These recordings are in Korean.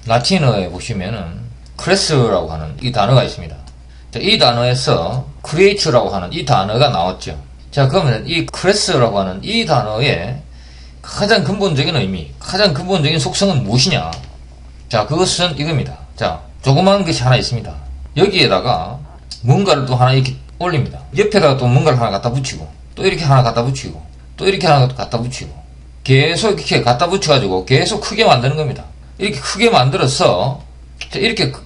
라틴어에 보시면은 크레스라고 하는 이 단어가 있습니다. 자, 이 단어에서 create라고 하는 이 단어가 나왔죠. 자, 그러면 이 크레스라고 하는 이 단어의 가장 근본적인 의미, 가장 근본적인 속성은 무엇이냐? 자, 그것은 이겁니다. 자, 조그마한 것이 하나 있습니다. 여기에다가 뭔가를 또 하나 이렇게 올립니다. 옆에다가 또 뭔가를 하나 갖다 붙이고, 또 이렇게 하나 갖다 붙이고, 또 이렇게 하나 갖다 붙이고, 계속 이렇게 갖다 붙여가지고 계속 크게 만드는 겁니다. 이렇게 크게 만들어서,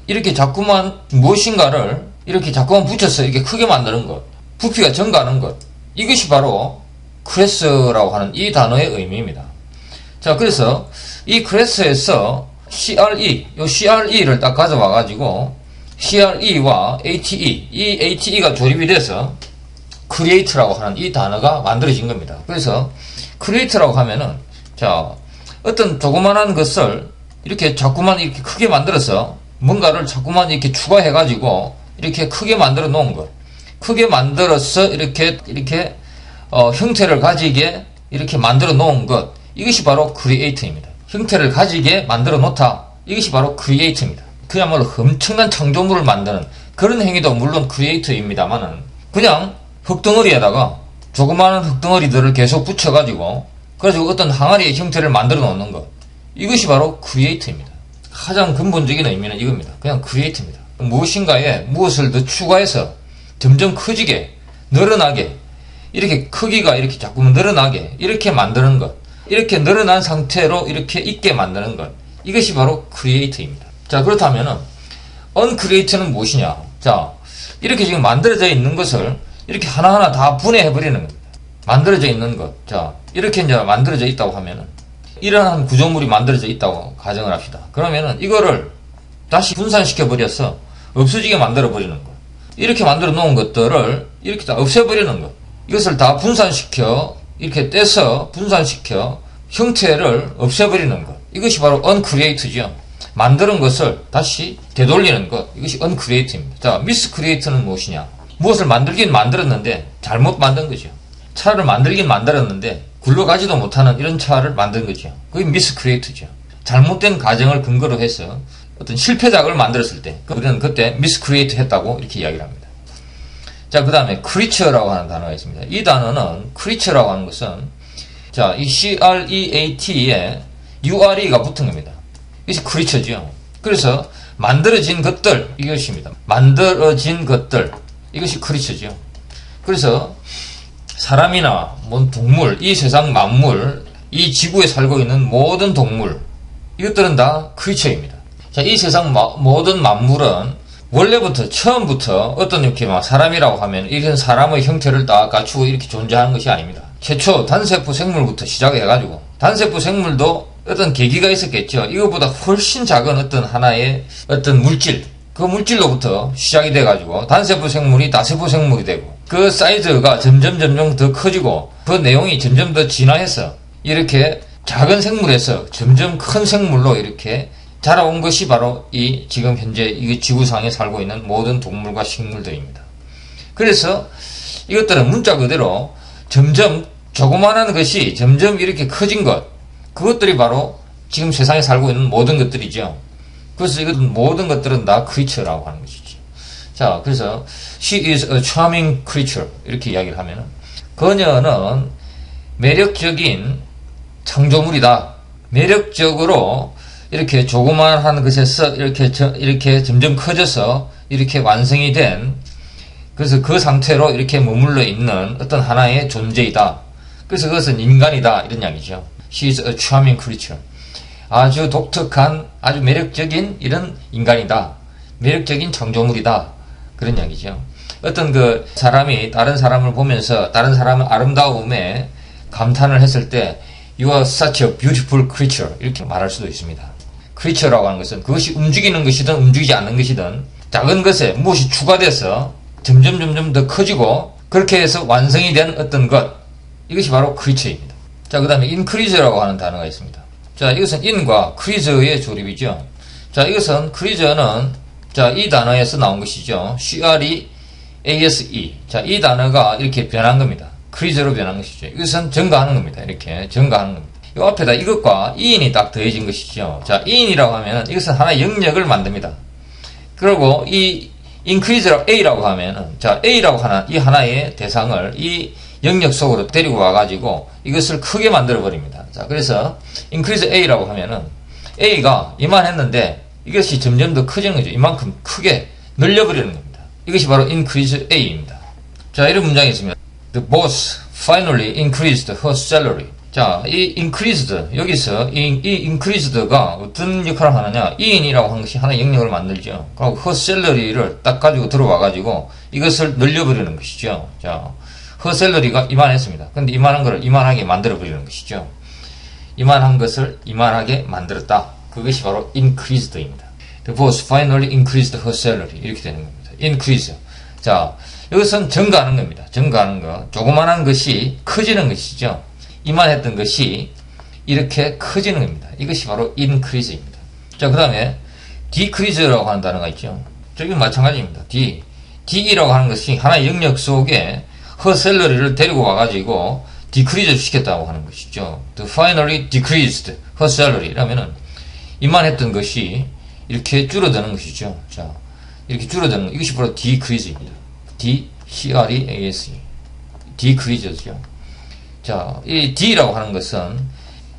이렇게 자꾸만 무엇인가를 이렇게 자꾸만 붙여서 이렇게 크게 만드는 것, 부피가 증가하는 것, 이것이 바로 크레스라고 하는 이 단어의 의미입니다. 자, 그래서 이 크레스에서 CRE, 요 CRE를 딱 가져와가지고 CRE와 ATE, 이 ATE가 조립이 돼서 create라고 하는 이 단어가 만들어진 겁니다. 그래서 create라고 하면은, 자, 어떤 조그만한 것을 이렇게 자꾸만 이렇게 크게 만들어서 뭔가를 자꾸만 이렇게 추가해가지고 이렇게 크게 만들어 놓은 것. 크게 만들어서 이렇게 형태를 가지게 이렇게 만들어 놓은 것. 이것이 바로 create입니다. 형태를 가지게 만들어 놓다. 이것이 바로 create입니다. 그야말로 엄청난 창조물을 만드는 그런 행위도 물론 create입니다만은 그냥 흙덩어리에다가 조그마한 흙덩어리들을 계속 붙여가지고 그래가지고 어떤 항아리의 형태를 만들어 놓는 것. 이것이 바로 create입니다. 가장 근본적인 의미는 이겁니다. 그냥 create입니다. 무엇인가에 무엇을 더 추가해서 점점 커지게, 늘어나게, 이렇게 크기가 이렇게 자꾸 늘어나게, 이렇게 만드는 것. 이렇게 늘어난 상태로 이렇게 있게 만드는 것. 이것이 바로 create입니다. 자, 그렇다면은, uncreate는 무엇이냐? 자, 이렇게 지금 만들어져 있는 것을 이렇게 하나하나 다 분해해버리는 겁니다. 만들어져 있는 것. 자, 이렇게 이제 만들어져 있다고 하면은, 이러한 구조물이 만들어져 있다고 가정을 합시다. 그러면은, 이거를 다시 분산시켜버려서 없어지게 만들어버리는 것. 이렇게 만들어 놓은 것들을 이렇게 다 없애버리는 것. 이것을 다 분산시켜, 이렇게 떼서 분산시켜 형태를 없애버리는 것. 이것이 바로 uncreate죠. 만드는 것을 다시 되돌리는 것. 이것이 uncreate입니다. 자, miscreate는 무엇이냐? 무엇을 만들긴 만들었는데 잘못 만든 거죠. 차를 만들긴 만들었는데 굴러가지도 못하는 이런 차를 만든 거죠. 그게 miscreate죠. 잘못된 가정을 근거로 해서 어떤 실패작을 만들었을 때 우리는 그때 miscreate 했다고 이렇게 이야기를 합니다. 자, 그 다음에 creature라고 하는 단어가 있습니다. 이 단어는 creature라고 하는 것은 자, 이 CREAT에 URE가 붙은 겁니다. 이것이 creature죠. 그래서 만들어진 것들 이것입니다. 만들어진 것들 이것이 creature죠. 그래서 사람이나 뭔 동물, 이 세상 만물, 이 지구에 살고 있는 모든 동물 이것들은 다 creature입니다. 자, 이 세상 모든 만물은 원래부터 처음부터 어떤 이렇게 막 사람이라고 하면 이런 사람의 형태를 다 갖추고 이렇게 존재하는 것이 아닙니다. 최초 단세포 생물부터 시작해가지고 단세포 생물도 어떤 계기가 있었겠죠. 이것보다 훨씬 작은 어떤 하나의 어떤 물질, 그 물질로부터 시작이 돼가지고 단세포 생물이 다세포 생물이 되고 그 사이즈가 점점 더 커지고 그 내용이 점점 더 진화해서 이렇게 작은 생물에서 점점 큰 생물로 이렇게 자라온 것이 바로 이 지금 현재 이 지구상에 살고 있는 모든 동물과 식물들입니다. 그래서 이것들은 문자 그대로 점점 조그만한 것이 점점 이렇게 커진 것, 그것들이 바로 지금 세상에 살고 있는 모든 것들이죠. 그래서 이것은 모든 것들은 다 creature라고 하는 것이죠. 자, 그래서 she is a charming creature 이렇게 이야기를 하면은 그녀는 매력적인 창조물이다. 매력적으로 이렇게 조그만한 것에서 이렇게 점점 커져서 이렇게 완성이 된 그래서 그 상태로 이렇게 머물러 있는 어떤 하나의 존재이다. 그래서 그것은 인간이다. 이런 이야기죠. She is a charming creature. 아주 독특한, 아주 매력적인 이런 인간이다. 매력적인 창조물이다. 그런 이야기죠. 어떤 그 사람이 다른 사람을 보면서 다른 사람의 아름다움에 감탄을 했을 때 You are such a beautiful creature. 이렇게 말할 수도 있습니다. creature라고 하는 것은 그것이 움직이는 것이든 움직이지 않는 것이든 작은 것에 무엇이 추가돼서 점점 더 커지고 그렇게 해서 완성이 된 어떤 것. 이것이 바로 creature입니다. 자, 그 다음에 increase라고 하는 단어가 있습니다. 자, 이것은 in과 crease의 조립이죠. 자, 이것은 crease는 자, 이 단어에서 나온 것이죠. CREASE. 자, 이 단어가 이렇게 변한 겁니다. crease로 변한 것이죠. 이것은 증가하는 겁니다. 이렇게 증가하는 겁니다. 이 앞에다 이것과 이인이 딱 더해진 것이죠. 자, 이인이라고 하면은 이것은 하나의 영역을 만듭니다. 그리고 이 increase라고 A라고 하면은, 자, A라고 하는 이 하나의 대상을 이 영역 속으로 데리고 와가지고 이것을 크게 만들어 버립니다. 자, 그래서 increase A라고 하면은 A가 이만했는데 이것이 점점 더 커지는 거죠. 이만큼 크게 늘려버리는 겁니다. 이것이 바로 increase A입니다. 자, 이런 문장이 있습니다. The boss finally increased her salary. 자, 이 increased, 여기서 이 increased가 어떤 역할을 하느냐, in이라고 하는 것이 하나의 영역을 만들죠. 그리고 her salary를 딱 가지고 들어와가지고 이것을 늘려버리는 것이죠. 자, her salary가 이만했습니다. 근데 이만한 것을 이만하게 만들어버리는 것이죠. 이만한 것을 이만하게 만들었다. 그것이 바로 increased입니다. The boss finally increased her salary. 이렇게 되는 겁니다. increase. 자, 이것은 증가하는 겁니다. 증가하는 거. 조그만한 것이 커지는 것이죠. 이만했던 것이 이렇게 커지는 겁니다. 이것이 바로 increase입니다. 자, 그 다음에 decrease라고 하는 단어가 있죠. 저기 마찬가지입니다. D라고 하는 것이 하나의 영역 속에 her salary를 데리고 와가지고 decrease 시켰다고 하는 것이죠. The finally decreased her salary 라면은 이만했던 것이 이렇게 줄어드는 것이죠. 자, 이렇게 줄어드는 이것이 바로 decrease입니다. D-C-R-E-A-S-E. decrease죠. 자, 이 D라고 하는 것은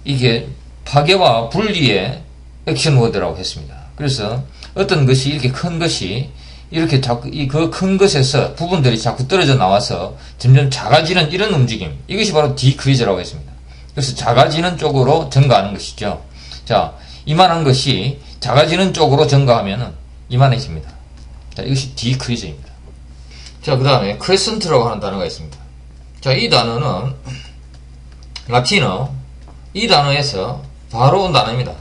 이게 파괴와 분리의 액션 워드라고 했습니다. 그래서 어떤 것이 이렇게 큰 것이 이렇게 자꾸 그 큰 것에서 부분들이 자꾸 떨어져 나와서 점점 작아지는 이런 움직임. 이것이 바로 decrease라고 했습니다. 그래서 작아지는 쪽으로 증가하는 것이죠. 자, 이만한 것이 작아지는 쪽으로 증가하면은 이만해집니다. 자, 이것이 decrease입니다. 자, 그 다음에 crescent라고 하는 단어가 있습니다. 자, 이 단어는 라틴어, 이 단어에서 바로 온 단어입니다.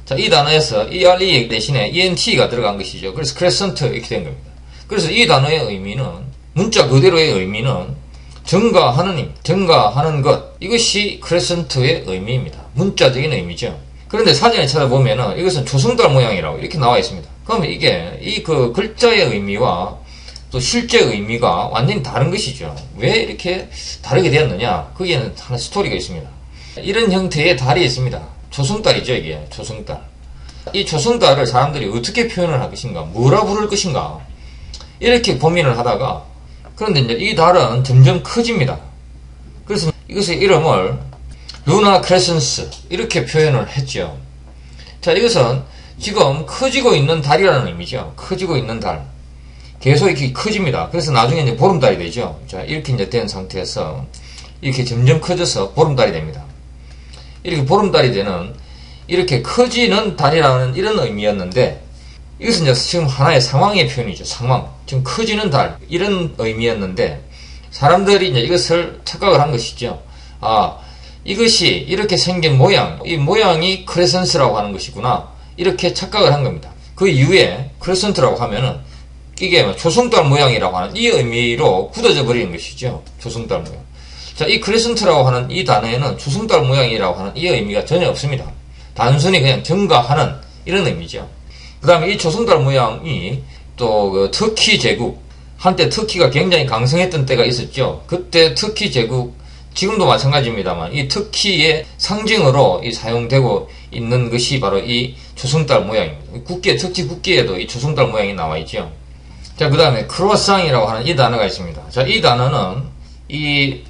자, 이 단어에서 ERE 대신에 ENT가 들어간 것이죠. 그래서 crescent 이렇게 된 겁니다. 그래서 이 단어의 의미는, 문자 그대로의 의미는 증가하는 힘, 증가하는 것, 이것이 crescent의 의미입니다. 문자적인 의미죠. 그런데 사전에 찾아보면은 이것은 조승달 모양이라고 이렇게 나와 있습니다. 그러면 이게 이 그 글자의 의미와 또 실제 의미가 완전히 다른 것이죠. 왜 이렇게 다르게 되었느냐? 거기에는 하나 스토리가 있습니다. 이런 형태의 달이 있습니다. 조승달이죠, 이게. 조승달. 이 조승달을 사람들이 어떻게 표현을 할 것인가? 뭐라 부를 것인가? 이렇게 고민을 하다가, 그런데 이제 이 달은 점점 커집니다. 그래서 이것의 이름을 루나 크레센스 이렇게 표현을 했죠. 자, 이것은 지금 커지고 있는 달이라는 의미죠. 커지고 있는 달. 계속 이렇게 커집니다. 그래서 나중에 이제 보름달이 되죠. 자, 이렇게 이제 된 상태에서 이렇게 점점 커져서 보름달이 됩니다. 이렇게 보름달이 되는, 이렇게 커지는 달이라는 이런 의미였는데, 이것은 이제 지금 하나의 상황의 표현이죠. 상황. 지금 커지는 달. 이런 의미였는데, 사람들이 이제 이것을 착각을 한 것이죠. 아, 이것이 이렇게 생긴 모양, 이 모양이 크레센스라고 하는 것이구나. 이렇게 착각을 한 겁니다. 그 이후에 크레센트라고 하면은 이게 조승달 모양이라고 하는 이 의미로 굳어져 버리는 것이죠. 조승달 모양. 자, 이 크레센트라고 하는 이 단어에는 조승달 모양이라고 하는 이 의미가 전혀 없습니다. 단순히 그냥 증가하는 이런 의미죠. 그 다음에 이 조승달 모양이 또 그 터키 제국, 한때 터키가 굉장히 강성했던 때가 있었죠. 그때 터키 제국, 지금도 마찬가지입니다만 이 터키의 상징으로 사용되고 있는 것이 바로 이 조승달 모양입니다. 국기에, 터키 국기에도 이 조승달 모양이 나와 있죠. 자, 그 다음에 크로아상이라고 하는 이 단어가 있습니다. 자, 이 단어는 이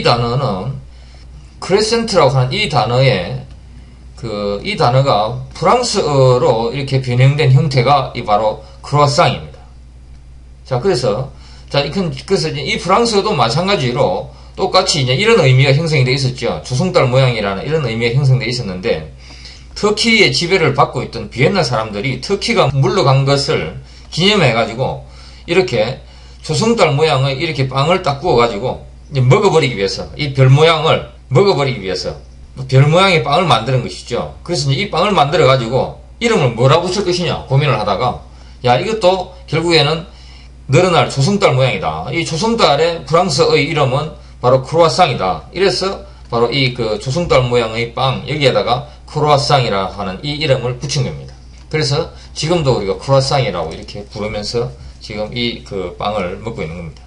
단어는 크레센트라고 하는 이 단어의 이 단어가 프랑스어로 이렇게 변형된 형태가 바로 크로아상입니다. 자, 그래서 이 프랑스어도 마찬가지로 똑같이 이제 이런 의미가 형성이 되어 있었죠. 조승달 모양이라는 이런 의미가 형성되어 있었는데, 터키의 지배를 받고 있던 비엔나 사람들이 터키가 물러간 것을 기념해가지고 이렇게 조승달 모양의 이렇게 빵을 딱 구워가지고 먹어버리기 위해서, 이 별 모양을 먹어버리기 위해서 별 모양의 빵을 만드는 것이죠. 그래서 이제 이 빵을 만들어가지고 이름을 뭐라고 붙일 것이냐 고민을 하다가, 야, 이것도 결국에는 늘어날 조승달 모양이다. 이 조승달의 프랑스어의 이름은 바로 크로아상이다. 이래서 바로 이 조승달 모양의 빵, 여기에다가 크로아상이라 하는 이 이름을 붙인 겁니다. 그래서 지금도 우리가 크로아상이라고 이렇게 부르면서 지금 이 빵을 먹고 있는 겁니다.